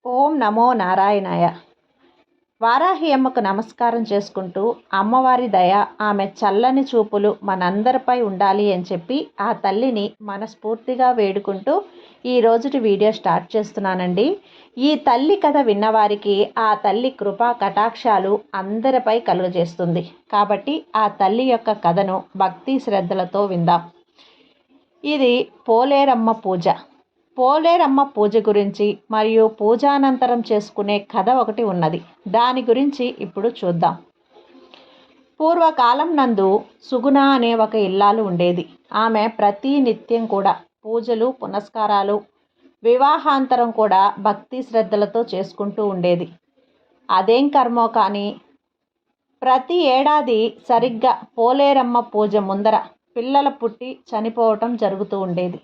ఓం నమో నారాయణాయ. వారాహి అమ్మకు నమస్కారం చేసుకుంటూ అమ్మవారి దయ, ఆమె చల్లని చూపులు మనందరిపై ఉండాలి అని చెప్పి ఆ తల్లిని మనస్ఫూర్తిగా వేడుకుంటూ ఈ రోజుటి వీడియో స్టార్ట్ చేస్తున్నానండి. ఈ తల్లి కథ విన్నవారికి ఆ తల్లి కృపా కటాక్షాలు అందరిపై కలుగజేస్తుంది. కాబట్టి ఆ తల్లి యొక్క కథను భక్తి శ్రద్ధలతో విందాం. ఇది పోలేరమ్మ పూజ. పోలేరమ్మ పూజ గురించి మరియు పూజానంతరం చేసుకునే కథ ఒకటి ఉన్నది. దాని గురించి ఇప్పుడు చూద్దాం. పూర్వకాలం నందు సుగుణ అనే ఒక ఇల్లాలు ఉండేది. ఆమె ప్రతి నిత్యం కూడా పూజలు పునస్కారాలు వివాహాంతరం కూడా భక్తి శ్రద్ధలతో చేసుకుంటూ ఉండేది. అదేం కర్మో కానీ ప్రతి ఏడాది సరిగ్గా పోలేరమ్మ పూజ ముందర పిల్లల పుట్టి చనిపోవటం జరుగుతూ ఉండేది.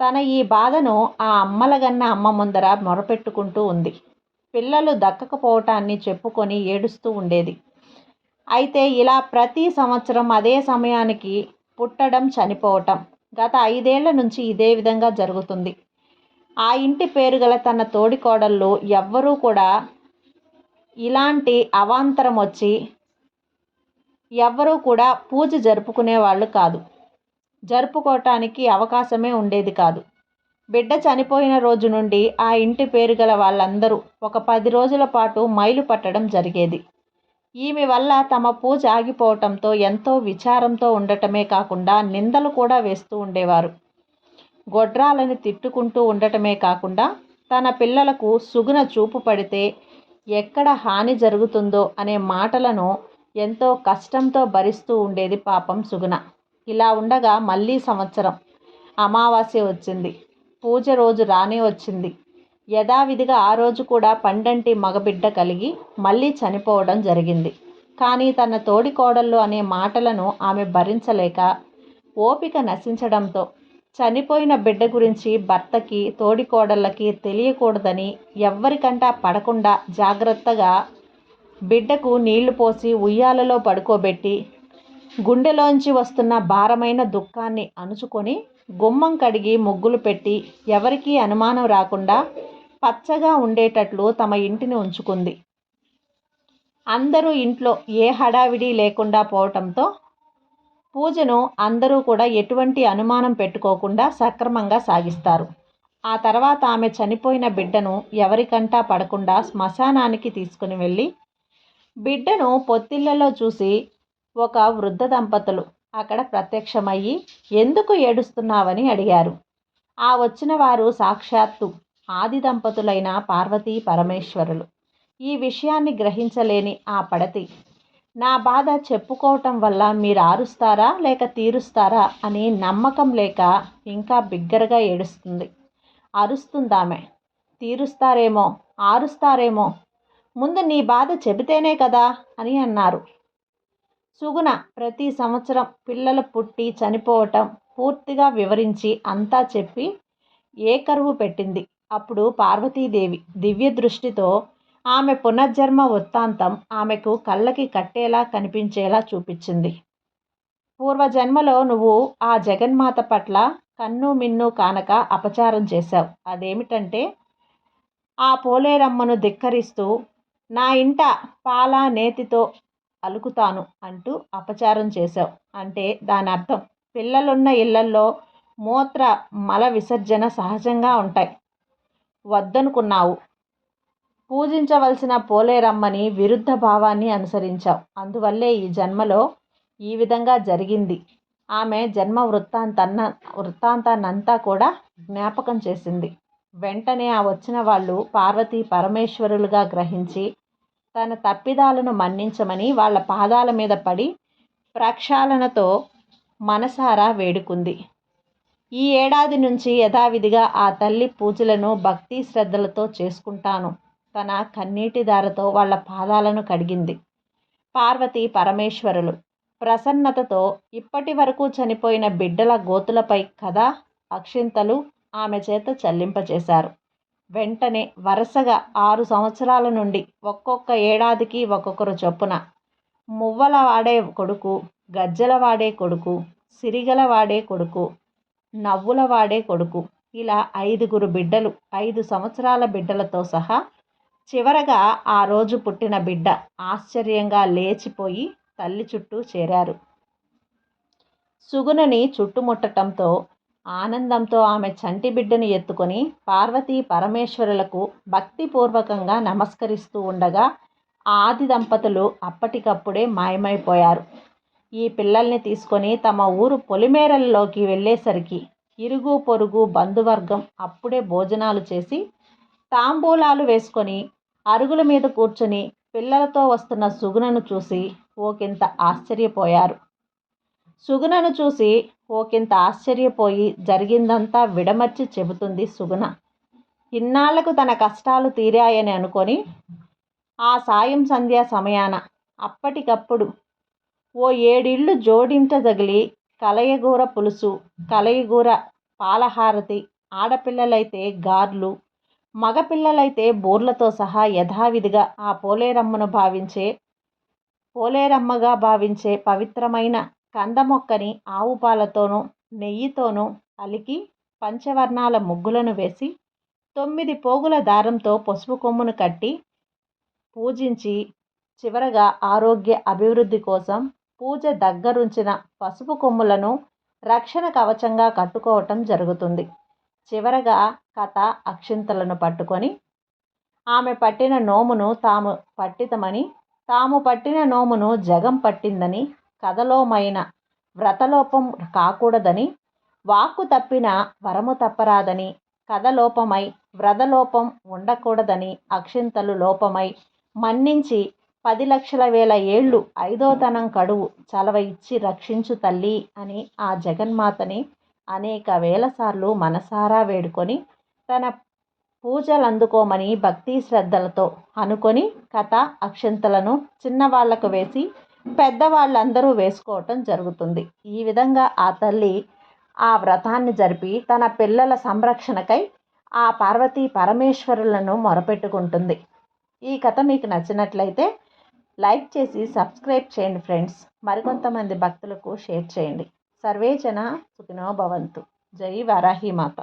తన ఈ బాధను ఆ అమ్మలగన్న అమ్మ ముందర మొరపెట్టుకుంటూ ఉంది. పిల్లలు దక్కకపోవటాన్ని చెప్పుకొని ఏడుస్తూ ఉండేది. అయితే ఇలా ప్రతి సంవత్సరం అదే సమయానికి పుట్టడం చనిపోవటం గత 5 ఏళ్ల నుంచి ఇదే విధంగా జరుగుతుంది. ఆ ఇంటి పేరు గల తన తోడికోడళ్ళు ఎవ్వరూ కూడా ఇలాంటి అవాంతరం వచ్చి ఎవ్వరూ కూడా పూజ జరుపుకునే వాళ్ళు కాదు. జరుపుకోవటానికి అవకాశమే ఉండేది కాదు. బిడ్డ చనిపోయిన రోజు నుండి ఆ ఇంటి పేరు గల వాళ్ళందరూ ఒక 10 రోజుల పాటు మైలు పట్టడం జరిగేది. ఈమె వల్ల తమ పూజ ఆగిపోవటంతో ఎంతో విచారంతో ఉండటమే కాకుండా నిందలు కూడా వేస్తూ ఉండేవారు. గొడ్రాలని తిట్టుకుంటూ ఉండటమే కాకుండా తన పిల్లలకు సుగుణ చూపు పడితే ఎక్కడ హాని జరుగుతుందో అనే మాటలను ఎంతో కష్టంతో భరిస్తూ ఉండేది పాపం సుగుణ. ఇలా ఉండగా మళ్ళీ సంవత్సరం అమావాస్య వచ్చింది. పూజ రోజు రానే వచ్చింది. యథావిధిగా ఆ రోజు కూడా పండంటి మగబిడ్డ కలిగి మళ్ళీ చనిపోవడం జరిగింది. కానీ తన తోడికోడళ్ళు అనే మాటలను ఆమె భరించలేక ఓపిక నశించడంతో చనిపోయిన బిడ్డ గురించి భర్తకి తోడికోడళ్ళకి తెలియకూడదని ఎవ్వరికంటా పడకుండా జాగ్రత్తగా బిడ్డకు నీళ్లు పోసి ఉయ్యాలలో పడుకోబెట్టి గుండెలోంచి వస్తున్న భారమైన దుఃఖాన్ని అణుచుకొని గుమ్మం కడిగి ముగ్గులు పెట్టి ఎవరికీ అనుమానం రాకుండా పచ్చగా ఉండేటట్లు తమ ఇంటిని ఉంచుకుంది. అందరూ ఇంట్లో ఏ హడావిడి లేకుండా పోవటంతో పూజను అందరూ కూడా ఎటువంటి అనుమానం పెట్టుకోకుండా సక్రమంగా సాగిస్తారు. ఆ తర్వాత ఆమె చనిపోయిన బిడ్డను ఎవరికంటా పడకుండా శ్మశానానికి తీసుకుని వెళ్ళి బిడ్డను పొత్తిళ్లలో చూసి ఒక వృద్ధ దంపతులు అక్కడ ప్రత్యక్షమయ్యి ఎందుకు ఏడుస్తున్నావని అడిగారు. ఆ వచ్చిన వారు సాక్షాత్తు ఆది దంపతులైన పార్వతీ పరమేశ్వరులు. ఈ విషయాన్ని గ్రహించలేని ఆ పడతి నా బాధ చెప్పుకోవటం వల్ల మీరు ఆరుస్తారా లేక తీరుస్తారా అని నమ్మకం లేక ఇంకా బిగ్గరగా ఏడుస్తుంది. అరుస్తుందామె. తీరుస్తారేమో ఆరుస్తారేమో, ముందు నీ బాధ చెబితేనే కదా అని అన్నారు. సుగుణ ప్రతి సంవత్సరం పిల్లలు పుట్టి చనిపోవటం పూర్తిగా వివరించి అంతా చెప్పి ఏకరువు పెట్టింది. అప్పుడు పార్వతీదేవి దివ్య దృష్టితో ఆమె పునర్జన్మ వృత్తాంతం ఆమెకు కళ్ళకి కట్టేలా కనిపించేలా చూపించింది. పూర్వజన్మలో నువ్వు ఆ జగన్మాత పట్ల కన్ను మిన్ను కానక అపచారం చేశావు. అదేమిటంటే ఆ పోలేరమ్మను ధిక్కరిస్తూ నా ఇంట పాల నేతితో అలుకుతాను అంటూ అపచారం చేశావు. అంటే దాని అర్థం పిల్లలున్న ఇళ్లల్లో మూత్ర మల విసర్జన సహజంగా ఉంటాయి. వద్దనుకున్నావు. పూజించవలసిన పోలేరమ్మని విరుద్ధ భావాన్ని అనుసరించావు. అందువల్లే ఈ జన్మలో ఈ విధంగా జరిగింది. ఆమె జన్మ వృత్తాంతాన్నంతా కూడా జ్ఞాపకం చేసింది. వెంటనే ఆ వచ్చిన వాళ్ళు పార్వతీ పరమేశ్వరులుగా గ్రహించి తన తప్పిదాలను మన్నించమని వాళ్ళ పాదాల మీద పడి ప్రక్షాళనతో మనసారా వేడుకుంది. ఈ ఏడాది నుంచి యథావిధిగా ఆ తల్లి పూజలను భక్తి శ్రద్ధలతో చేసుకుంటాను. తన కన్నీటి ధారతో వాళ్ళ పాదాలను కడిగింది. పార్వతీ పరమేశ్వరులు ప్రసన్నతతో ఇప్పటి వరకు చనిపోయిన బిడ్డల గోతులపై కదా అక్షింతలు ఆమె చేత చల్లింపచేశారు. వెంటనే వరుసగా 6 సంవత్సరాల నుండి ఒక్కొక్క ఏడాదికి ఒక్కొక్కరు చొప్పున మువ్వల వాడే కొడుకు, గజ్జల వాడే కొడుకు, సిరిగల వాడే కొడుకు, నవ్వుల వాడే కొడుకు ఇలా 5 బిడ్డలు, 5 సంవత్సరాల బిడ్డలతో సహా చివరగా ఆ రోజు పుట్టిన బిడ్డ ఆశ్చర్యంగా లేచిపోయి తల్లి చుట్టూ చేరారు. సుగుణని చుట్టుముట్టటంతో ఆనందంతో ఆమె చంటి బిడ్డను ఎత్తుకొని పార్వతీ పరమేశ్వరులకు భక్తిపూర్వకంగా నమస్కరిస్తూ ఉండగా ఆది దంపతులు అప్పటికప్పుడే మాయమైపోయారు. ఈ పిల్లల్ని తీసుకొని తమ ఊరు పొలిమేరల్లోకి వెళ్ళేసరికి ఇరుగు పొరుగు బంధువర్గం అప్పుడే భోజనాలు చేసి తాంబూలాలు వేసుకొని అరుగుల మీద కూర్చొని పిల్లలతో వస్తున్న సుగుణను చూసి ఓకింత ఆశ్చర్యపోయారు. సుగుణను చూసి ఓకింత ఆశ్చర్యపోయి జరిగిందంతా విడమర్చి చెబుతుంది సుగుణ. ఇన్నాళ్లకు తన కష్టాలు తీరాయని అనుకొని ఆ సాయం సంధ్యా సమయాన అప్పటికప్పుడు ఓ 7 ఇళ్ళు జోడింట తగిలి కలయగూర పులుసు, కలయగూర పాలహారతి, ఆడపిల్లలైతే గార్లు, మగపిల్లలైతే బూర్లతో సహా యథావిధిగా ఆ పోలేరమ్మగా భావించే పవిత్రమైన కందమొక్కని ఆవు పాలతోనూ నెయ్యితోనూ అలికి పంచవర్ణాల ముగ్గులను వేసి 9 పోగుల దారంతో పసుపు కొమ్మును కట్టి పూజించి చివరగా ఆరోగ్య అభివృద్ధి కోసం పూజ దగ్గరుంచిన పసుపు కొమ్ములను రక్షణ కవచంగా కట్టుకోవటం జరుగుతుంది. చివరగా కథ అక్షింతలను పట్టుకొని ఆమె పట్టిన నోమును తాము పట్టితమని, తాము పట్టిన నోమును జగం పట్టిందని, కథలోమైన వ్రతలోపం కాకూడదని, వాక్కు తప్పిన వరము తప్పరాదని, కథలోపమై వ్రతలోపం ఉండకూడదని, అక్షింతలు లోపమై మన్నించి 10 లక్షల వేల ఏళ్ళు 5వ తనం కడువు చలవ ఇచ్చి రక్షించు తల్లి అని ఆ జగన్మాతని అనేక వేలసార్లు మనసారా వేడుకొని తన పూజలందుకోమని భక్తి శ్రద్ధలతో అనుకొని కథ అక్షింతలను చిన్నవాళ్లకు వేసి పెద్దవాళ్ళందరూ వేసుకోవటం జరుగుతుంది. ఈ విధంగా ఆ తల్లి ఆ వ్రతాన్ని జరిపి తన పిల్లల సంరక్షణకై ఆ పార్వతీ పరమేశ్వరులను మొరపెట్టుకుంటుంది. ఈ కథ మీకు నచ్చినట్లయితే లైక్ చేసి సబ్స్క్రైబ్ చేయండి ఫ్రెండ్స్. మరికొంతమంది భక్తులకు షేర్ చేయండి. సర్వే జన సుఖినో భవంతు. జై వారాహి మాత.